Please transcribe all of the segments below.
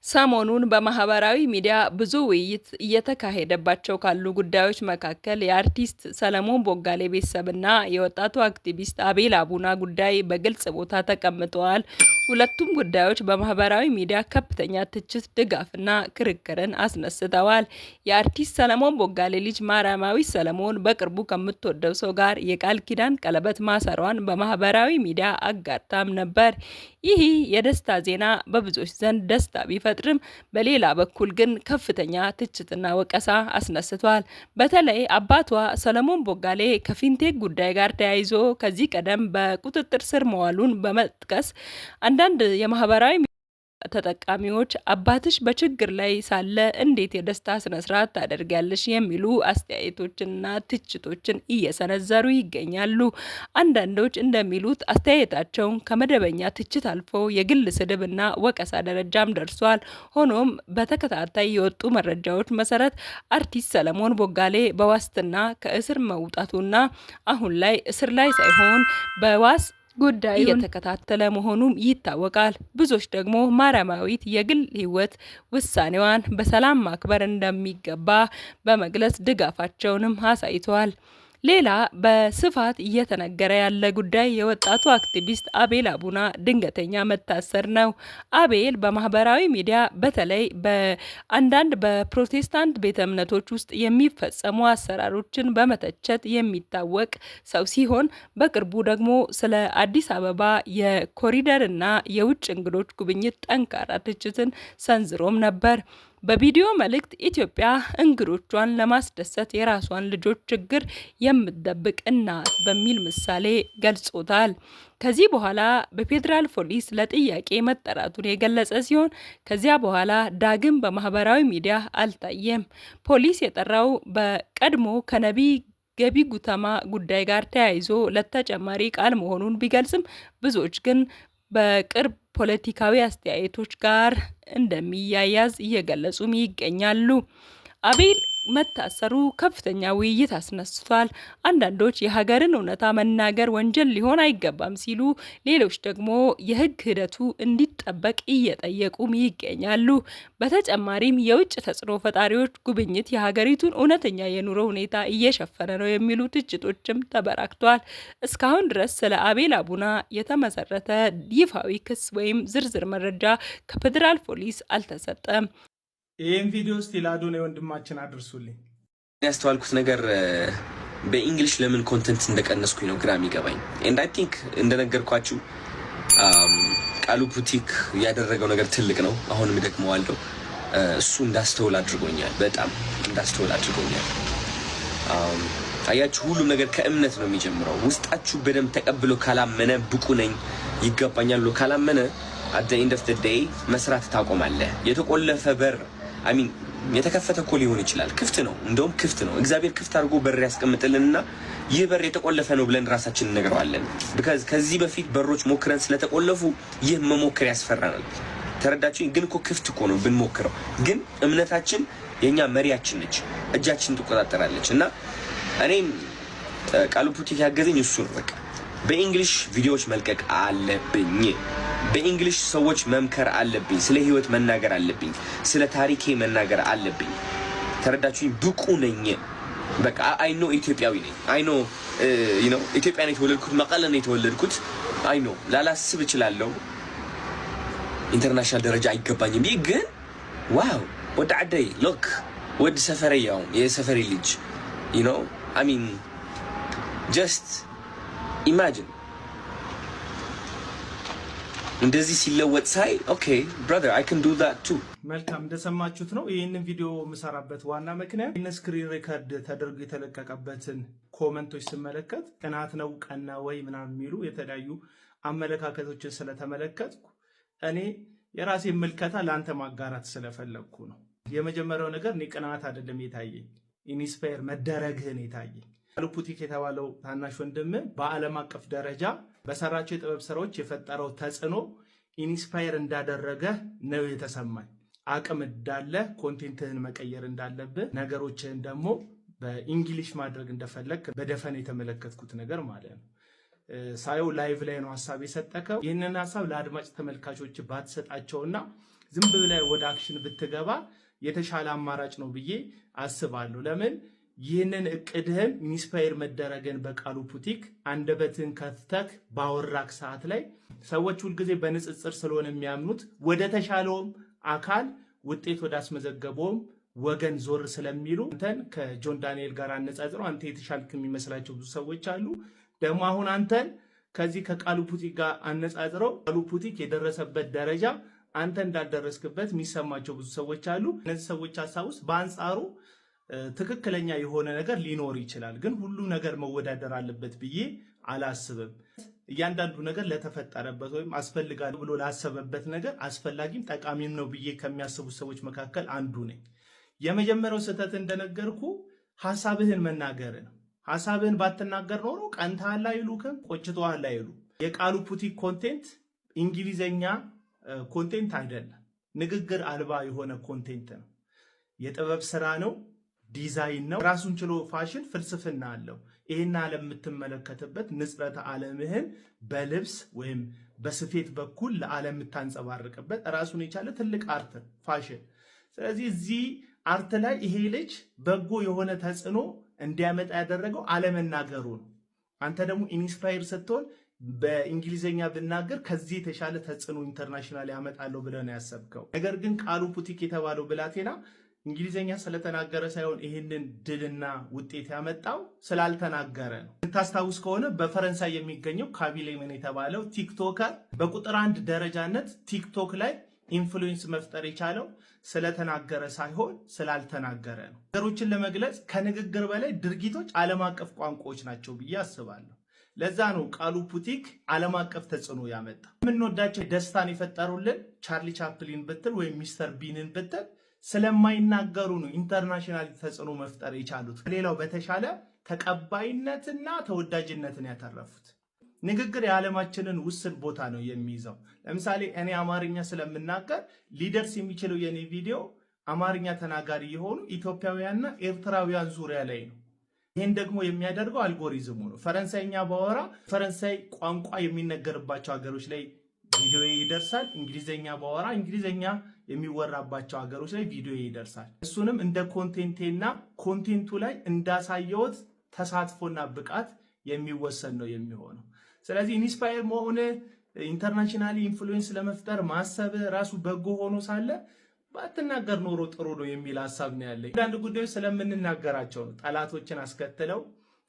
ሰሞኑን በማህበራዊ ሚዲያ ብዙ ውይይት እየተካሄደባቸው ካሉ ጉዳዮች መካከል የአርቲስት ሰለሞን ቦጋሌ ቤተሰብና የወጣቱ አክቲቪስት አቤል አቡና ጉዳይ በግልጽ ቦታ ተቀምጠዋል። ሁለቱም ጉዳዮች በማህበራዊ ሚዲያ ከፍተኛ ትችት፣ ድጋፍና ክርክርን አስነስተዋል። የአርቲስት ሰለሞን ቦጋሌ ልጅ ማርያማዊት ሰለሞን በቅርቡ ከምትወደው ሰው ጋር የቃል ኪዳን ቀለበት ማሰሯን በማህበራዊ ሚዲያ አጋርታም ነበር። ይህ የደስታ ዜና በብዙዎች ዘንድ ደስታ ቢፈጥርም በሌላ በኩል ግን ከፍተኛ ትችትና ወቀሳ አስነስቷል። በተለይ አባቷ ሰለሞን ቦጋሌ ከፊንቴክ ጉዳይ ጋር ተያይዞ ከዚህ ቀደም በቁጥጥር ስር መዋሉን በመጥቀስ አንዳንድ የማህበራዊ ተጠቃሚዎች አባትሽ በችግር ላይ ሳለ እንዴት የደስታ ስነስርዓት ታደርጋለሽ የሚሉ አስተያየቶችንና ትችቶችን እየሰነዘሩ ይገኛሉ። አንዳንዶች እንደሚሉት አስተያየታቸውን ከመደበኛ ትችት አልፎ የግል ስድብና ወቀሳ ደረጃም ደርሷል። ሆኖም በተከታታይ የወጡ መረጃዎች መሰረት አርቲስት ሰለሞን ቦጋሌ በዋስትና ከእስር መውጣቱና አሁን ላይ እስር ላይ ሳይሆን በዋስ ጉዳይ እየተከታተለ መሆኑም ይታወቃል። ብዙዎች ደግሞ ማርያማዊት የግል ሕይወት ውሳኔዋን በሰላም ማክበር እንደሚገባ በመግለጽ ድጋፋቸውንም አሳይተዋል። ሌላ በስፋት እየተነገረ ያለ ጉዳይ የወጣቱ አክቲቪስት አቤል አቡና ድንገተኛ መታሰር ነው። አቤል በማህበራዊ ሚዲያ በተለይ በአንዳንድ በፕሮቴስታንት ቤተ እምነቶች ውስጥ የሚፈጸሙ አሰራሮችን በመተቸት የሚታወቅ ሰው ሲሆን በቅርቡ ደግሞ ስለ አዲስ አበባ የኮሪደርና የውጭ እንግዶች ጉብኝት ጠንካራ ትችትን ሰንዝሮም ነበር። በቪዲዮ መልእክት ኢትዮጵያ እንግዶቿን ለማስደሰት የራሷን ልጆች ችግር የምትደብቅ እናት በሚል ምሳሌ ገልጾታል። ከዚህ በኋላ በፌዴራል ፖሊስ ለጥያቄ መጠራቱን የገለጸ ሲሆን ከዚያ በኋላ ዳግም በማህበራዊ ሚዲያ አልታየም። ፖሊስ የጠራው በቀድሞ ከነቢይ ገቢ ጉተማ ጉዳይ ጋር ተያይዞ ለተጨማሪ ቃል መሆኑን ቢገልጽም ብዙዎች ግን በቅርብ ፖለቲካዊ አስተያየቶች ጋር እንደሚያያዝ እየገለጹም ይገኛሉ። አቤል መታሰሩ ከፍተኛ ውይይት አስነስቷል። አንዳንዶች የሀገርን እውነታ መናገር ወንጀል ሊሆን አይገባም ሲሉ፣ ሌሎች ደግሞ የሕግ ሂደቱ እንዲጠበቅ እየጠየቁም ይገኛሉ። በተጨማሪም የውጭ ተጽዕኖ ፈጣሪዎች ጉብኝት የሀገሪቱን እውነተኛ የኑሮ ሁኔታ እየሸፈነ ነው የሚሉ ትችቶችም ተበራክቷል። እስካሁን ድረስ ስለ አቤል አቡና የተመሰረተ ይፋዊ ክስ ወይም ዝርዝር መረጃ ከፌዴራል ፖሊስ አልተሰጠም። ይህን ቪዲዮ እስቲ ለአዶናይ ወንድማችን አድርሱልኝ። ያስተዋልኩት ነገር በእንግሊሽ ለምን ኮንተንት እንደቀነስኩኝ ነው ግራ የሚገባኝ። ኤንድ አይ ቲንክ እንደነገርኳችሁ ቃሉ ፑቲክ ያደረገው ነገር ትልቅ ነው። አሁንም ደግመዋለሁ። እሱ እንዳስተውል አድርጎኛል፣ በጣም እንዳስተውል አድርጎኛል። አያችሁ፣ ሁሉም ነገር ከእምነት ነው የሚጀምረው። ውስጣችሁ በደንብ ተቀብሎ ካላመነ ብቁ ነኝ ይገባኛል ብሎ ካላመነ at the end of the day መስራት ታቆማለህ። የተቆለፈ በር አሚን የተከፈተ እኮ ሊሆን ይችላል፣ ክፍት ነው፣ እንደውም ክፍት ነው። እግዚአብሔር ክፍት አድርጎ በር ያስቀምጥልንና ይህ በር የተቆለፈ ነው ብለን ራሳችንን እንነግረዋለን። ከዚህ በፊት በሮች ሞክረን ስለተቆለፉ ይህ መሞከር ያስፈራናል። ተረዳችሁኝ? ግን እኮ ክፍት እኮ ነው ብንሞክረው። ግን እምነታችን የኛ መሪያችን ነች፣ እጃችን ትቆጣጠራለች። እና እኔም ቃሉ ፑቲክ ያገዘኝ እሱ ነው። በቃ በእንግሊሽ ቪዲዮዎች መልቀቅ አለብኝ። በእንግሊሽ ሰዎች መምከር አለብኝ። ስለ ህይወት መናገር አለብኝ። ስለ ታሪኬ መናገር አለብኝ። ተረዳችሁኝ? ብቁ ነኝ። በቃ አይ ኖ ኢትዮጵያዊ ነኝ። አይ ኖ ኢትዮጵያ ነው የተወለድኩት፣ መቀለ ነው የተወለድኩት። አይ ኖ ላላስብ እችላለሁ። ኢንተርናሽናል ደረጃ አይገባኝም። ግን ዋው ወደ አደይ ሎክ ወደ ሰፈሬ ያው የሰፈሬ ልጅ አይ ሚን ጀስት ኢማጂን እንደዚህ ሲለወጥ ሳይ ኦኬ ብራዘር አይ ካን ዱ ዛት ቱ። መልካም እንደሰማችሁት ነው። ይህንን ቪዲዮ የምሰራበት ዋና ምክንያት ይህን ስክሪን ሬከርድ ተደርጎ የተለቀቀበትን ኮመንቶች ስመለከት ቅናት ነው ቀና ወይ ምናምን የሚሉ የተለያዩ አመለካከቶችን ስለተመለከትኩ እኔ የራሴን ምልከታ ለአንተ ማጋራት ስለፈለግኩ ነው። የመጀመሪያው ነገር እኔ ቅናት አይደለም የታየኝ፣ ኢንስፓየር መደረግህን የታየኝ። ቃሉ ፑቲክ የተባለው ታናሽ ወንድም በዓለም አቀፍ ደረጃ በሰራቸው የጥበብ ስራዎች የፈጠረው ተጽዕኖ ኢንስፓየር እንዳደረገ ነው የተሰማኝ። አቅም እንዳለ ኮንቴንትህን መቀየር እንዳለብህ፣ ነገሮችህን ደግሞ በእንግሊሽ ማድረግ እንደፈለግ በደፈን የተመለከትኩት ነገር ማለት ነው። ሳየው ላይቭ ላይ ነው ሐሳብ የሰጠከው። ይህንን ሐሳብ ለአድማጭ ተመልካቾች ባትሰጣቸውና ዝም ብለህ ወደ አክሽን ብትገባ የተሻለ አማራጭ ነው ብዬ አስባለሁ። ለምን ይህንን እቅድህን ኢንስፓየር መደረግን በቃሉ ፑቲክ አንደበትን ከፍተክ ባወራክ ሰዓት ላይ ሰዎች ሁልጊዜ በንጽጽር ስለሆነ የሚያምኑት ወደ ተሻለውም አካል ውጤት ወደ አስመዘገበውም ወገን ዞር ስለሚሉ አንተን ከጆን ዳንኤል ጋር አነጻጽረው አንተ የተሻልክ የሚመስላቸው ብዙ ሰዎች አሉ። ደግሞ አሁን አንተን ከዚህ ከቃሉ ፑቲክ ጋር አነጻጽረው ቃሉ ፑቲክ የደረሰበት ደረጃ አንተ እንዳልደረስክበት የሚሰማቸው ብዙ ሰዎች አሉ። እነዚህ ሰዎች ሀሳብ ውስጥ በአንጻሩ ትክክለኛ የሆነ ነገር ሊኖር ይችላል፣ ግን ሁሉ ነገር መወዳደር አለበት ብዬ አላስብም። እያንዳንዱ ነገር ለተፈጠረበት ወይም አስፈልጋለሁ ብሎ ላሰበበት ነገር አስፈላጊም ጠቃሚም ነው ብዬ ከሚያስቡ ሰዎች መካከል አንዱ ነኝ። የመጀመሪያው ስህተት እንደነገርኩ ሐሳብህን መናገር ነው። ሐሳብህን ባትናገር ኖሮ ቀንተሃል አይሉክም፣ ቆጭቶሃል አይሉ። የቃሉ ፑቲክ ኮንቴንት እንግሊዘኛ ኮንቴንት አይደለም፣ ንግግር አልባ የሆነ ኮንቴንት ነው። የጥበብ ስራ ነው፣ ዲዛይን ነው። ራሱን ችሎ ፋሽን ፍልስፍና አለው። ይህን ዓለም የምትመለከትበት ንጽረተ ዓለምህን በልብስ ወይም በስፌት በኩል ለዓለም የምታንጸባርቅበት ራሱን የቻለ ትልቅ አርት ፋሽን። ስለዚህ እዚህ አርት ላይ ይሄ ልጅ በጎ የሆነ ተጽዕኖ እንዲያመጣ ያደረገው አለመናገሩ ነው። አንተ ደግሞ ኢንስፓየር ስትሆን በእንግሊዘኛ ብናገር ከዚህ የተሻለ ተጽዕኖ ኢንተርናሽናል ያመጣለሁ ብለህ ነው ያሰብከው። ነገር ግን ቃሉ ፑቲክ የተባለው ብላቴና እንግሊዘኛ ስለተናገረ ሳይሆን ይህንን ድልና ውጤት ያመጣው ስላልተናገረ ነው። የምታስታውስ ከሆነ በፈረንሳይ የሚገኘው ካቢሌምን የተባለው ቲክቶከር በቁጥር 1 ደረጃነት ቲክቶክ ላይ ኢንፍሉዌንስ መፍጠር የቻለው ስለተናገረ ሳይሆን ስላልተናገረ ነው። ነገሮችን ለመግለጽ ከንግግር በላይ ድርጊቶች ዓለም አቀፍ ቋንቋዎች ናቸው ብዬ አስባለሁ። ለዛ ነው ቃሉ ፑቲክ ዓለም አቀፍ ተጽዕኖ ያመጣ። የምንወዳቸው ደስታን የፈጠሩልን ቻርሊ ቻፕሊን ብትል ወይም ሚስተር ቢንን ብትል ስለማይናገሩ ነው ኢንተርናሽናል ተጽዕኖ መፍጠር የቻሉት። ሌላው በተሻለ ተቀባይነትና ተወዳጅነትን ያተረፉት። ንግግር የዓለማችንን ውስን ቦታ ነው የሚይዘው። ለምሳሌ እኔ አማርኛ ስለምናገር ሊደርስ የሚችለው የኔ ቪዲዮ አማርኛ ተናጋሪ የሆኑ ኢትዮጵያውያንና ኤርትራውያን ዙሪያ ላይ ነው። ይህን ደግሞ የሚያደርገው አልጎሪዝሙ ነው። ፈረንሳይኛ ባወራ ፈረንሳይ ቋንቋ የሚነገርባቸው ሀገሮች ላይ ቪዲዮ ይደርሳል። እንግሊዘኛ ባወራ እንግሊዘኛ የሚወራባቸው ሀገሮች ላይ ቪዲዮ ይደርሳል። እሱንም እንደ ኮንቴንቴና ኮንቴንቱ ላይ እንዳሳየውት ተሳትፎና ብቃት የሚወሰን ነው የሚሆነው። ስለዚህ ኢንስፓየር መሆን ኢንተርናሽናሊ ኢንፍሉዌንስ ለመፍጠር ማሰብ ራሱ በጎ ሆኖ ሳለ ባትናገር ኖሮ ጥሩ ነው የሚል ሐሳብ ነው ያለኝ። አንዳንድ ጉዳዮች ስለምንናገራቸው ነው ጠላቶችን አስከትለው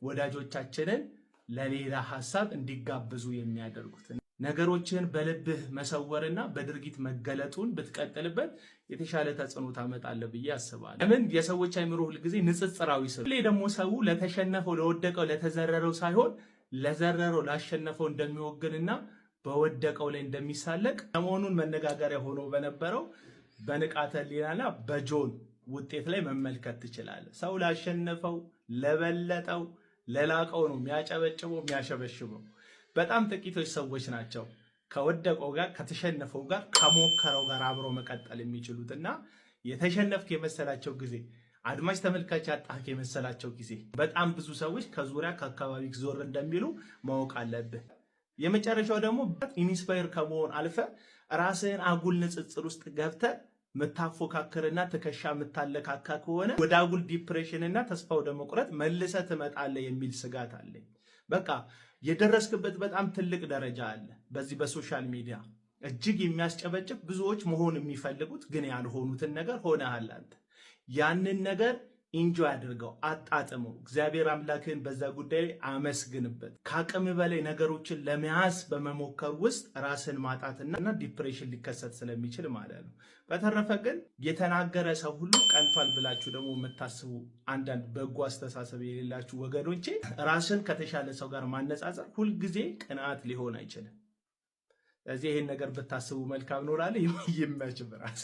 ወዳጆቻችንን ለሌላ ሐሳብ እንዲጋብዙ የሚያደርጉት። ነገሮችን በልብህ መሰወርና በድርጊት መገለጡን ብትቀጥልበት የተሻለ ተጽዕኖ ታመጣለህ ብዬ አስባለሁ። ለምን የሰዎች አይምሮ ሁልጊዜ ንጽጽራዊ ስለ ደግሞ ሰው ለተሸነፈው ለወደቀው ለተዘረረው ሳይሆን ለዘረረው ላሸነፈው እንደሚወግንና በወደቀው ላይ እንደሚሳለቅ ሰሞኑን መነጋገሪያ ሆኖ በነበረው በንቃተ ህሊናና በጆን ውጤት ላይ መመልከት ትችላለህ። ሰው ላሸነፈው ለበለጠው ለላቀው ነው የሚያጨበጭበው የሚያሸበሽበው። በጣም ጥቂቶች ሰዎች ናቸው ከወደቀው ጋር ከተሸነፈው ጋር ከሞከረው ጋር አብሮ መቀጠል የሚችሉትና የተሸነፍክ የመሰላቸው ጊዜ አድማጭ ተመልካች ያጣህ የመሰላቸው ጊዜ በጣም ብዙ ሰዎች ከዙሪያ ከአካባቢ ዞር እንደሚሉ ማወቅ አለብህ። የመጨረሻው ደግሞ ኢንስፓየር ከመሆን አልፈ ራስህን አጉል ንጽጽር ውስጥ ገብተህ ምታፎካከርና ትከሻ ምታለካካ ከሆነ ወደ አጉል ዲፕሬሽንና ተስፋ ወደ መቁረጥ መልሰህ ትመጣለህ የሚል ስጋት አለኝ። በቃ የደረስክበት በጣም ትልቅ ደረጃ አለ። በዚህ በሶሻል ሚዲያ እጅግ የሚያስጨበጭብ ብዙዎች መሆን የሚፈልጉት ግን ያልሆኑትን ነገር ሆነሃል አንተ። ያንን ነገር ኢንጆይ አድርገው አጣጥመው። እግዚአብሔር አምላክህን በዛ ጉዳይ ላይ አመስግንበት። ከአቅም በላይ ነገሮችን ለመያዝ በመሞከር ውስጥ ራስን ማጣትና ዲፕሬሽን ሊከሰት ስለሚችል ማለት ነው። በተረፈ ግን የተናገረ ሰው ሁሉ ቀንቷል ብላችሁ ደግሞ የምታስቡ አንዳንድ በጎ አስተሳሰብ የሌላችሁ ወገኖቼ ራስን ከተሻለ ሰው ጋር ማነጻጸር ሁልጊዜ ቅንዓት ሊሆን አይችልም። ስለዚህ ይህን ነገር ብታስቡ መልካም ኖራለ። ይመች ብራስ